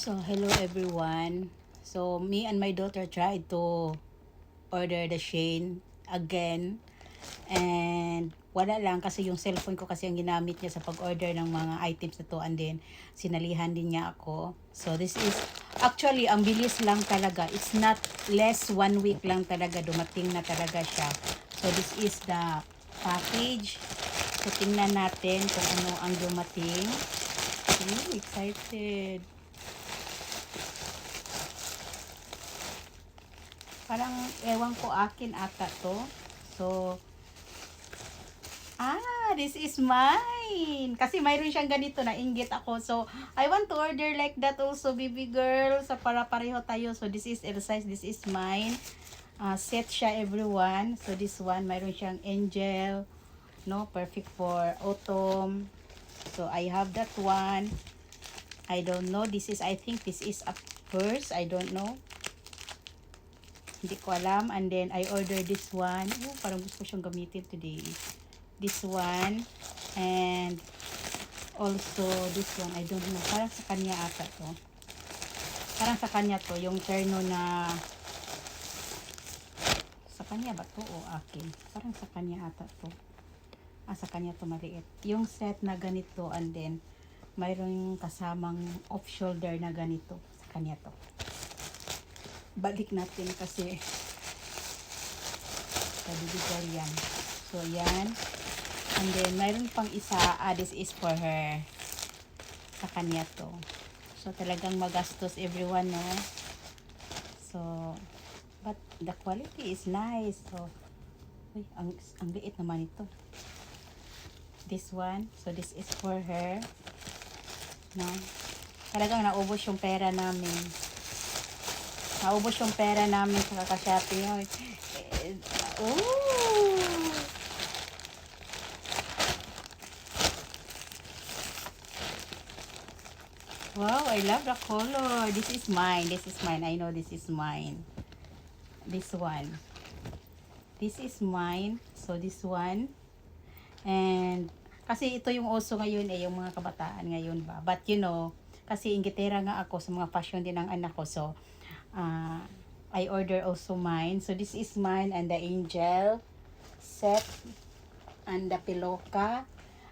So, hello everyone. So, me and my daughter tried to order the Shein again. And wala lang kasi yung cellphone ko kasi ang ginamit niya sa pag-order ng mga items na to, and then sinalihan din niya ako. So, this is actually ang bilis lang talaga. It's not less 1 week lang talaga, dumating na talaga siya. So, this is the package. So, tingnan natin kung ano ang dumating. Excited. Parang ewan ko, akin ata to. So, this is mine. Kasi mayroon siyang ganito, nainggit ako. So, I want to order like that also, baby girl. So, para pareho tayo. So, this is L size. This is mine. Set siya everyone. So, this one, mayroon siyang angel. No, perfect for autumn. So, I have that one. I don't know. I think this is a purse. I don't know. Hindi ko alam. And then, I ordered this one. Oh, parang gusto ko siyang gamitin today. This one. And also, this one. I don't know. Parang sa kanya ata to. Parang sa kanya to. Yung terno na... Sa kanya ba to o akin? Parang sa kanya ata to. Sa kanya to maliit. Yung set na ganito. And then, mayroong kasamang off-shoulder na ganito. Sa kanya to. Balik natin kasi kabibigal yan. So, yan. And then, mayroon pang isa. This is for her. Sa kanya to. So, talagang magastos everyone, no? So, but the quality is nice. So, uy, ang liit naman ito. This one. So, this is for her. No? Talagang naubos yung pera namin. Naubos yung pera namin sa kaka-shopping. Ooh! Wow, I love the color. This is mine. This is mine. I know this is mine. This one. This is mine. So, this one. And, kasi ito yung uso ngayon yung mga kabataan ngayon ba. But, you know, kasi inggitera nga ako sa mga fashion din ng anak ko. So, I order also mine. So, this is mine and the angel set and the piloka.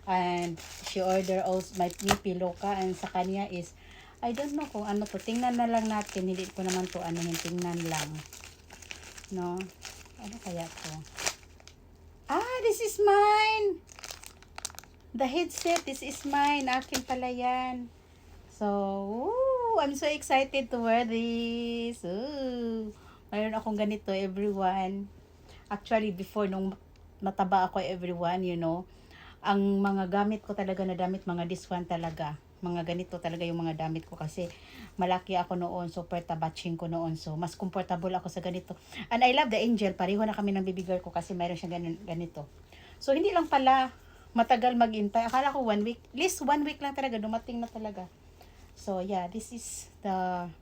And she order also my piloka, and sa kanya is, I don't know kung ano to. Tingnan na lang natin. Hindi ko naman to tingnan lang. No? Ano kaya to? This is mine! The headset, this is mine. Akin pala yan. So, I'm so excited to wear this. Mayroon akong ganito, everyone. Actually, before, nung mataba ako, everyone, you know, ang mga gamit ko talaga na damit, mga this one talaga. Mga ganito talaga yung mga damit ko kasi malaki ako noon, super tabatching ko noon. So, mas comfortable ako sa ganito. And I love the angel. Pareho na kami ng baby girl ko kasi mayroon siyang ganito. So, hindi lang pala matagal maghintay. Akala ko 1 week. At least 1 week lang talaga. Dumating na talaga. So, yeah, this is the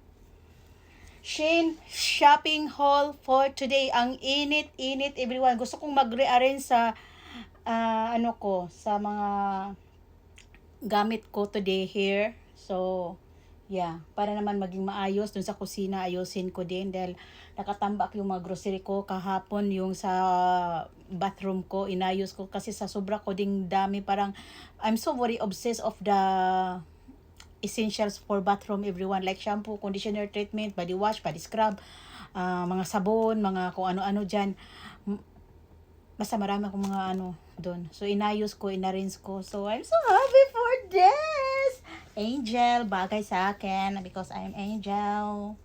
Shein shopping haul for today. Ang init, everyone. Gusto kong mag-rearrange sa, sa mga gamit ko today here. So, yeah, para naman maging maayos dun sa kusina, ayusin ko din dahil nakatambak yung mga grocery ko kahapon, yung sa bathroom ko, inayos ko kasi sa sobra ko ding dami. Parang, I'm so very obsessed of the essentials for bathroom, everyone, like shampoo, conditioner, treatment, body wash, body scrub, mga sabon, mga kung ano-ano dyan. Basta marami akong mga doon. So, inayos ko, inarrange ko. So, I'm so happy for this! Angel, bagay sa akin because I'm angel.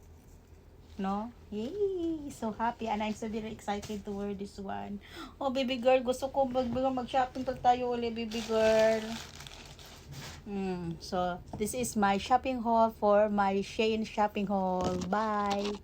No? Yay! So happy, and I'm so very excited to wear this one. Oh, baby girl, gusto ko mag-shopping tayo ulit, baby girl. So, this is my shopping haul for my Shein shopping haul. Bye!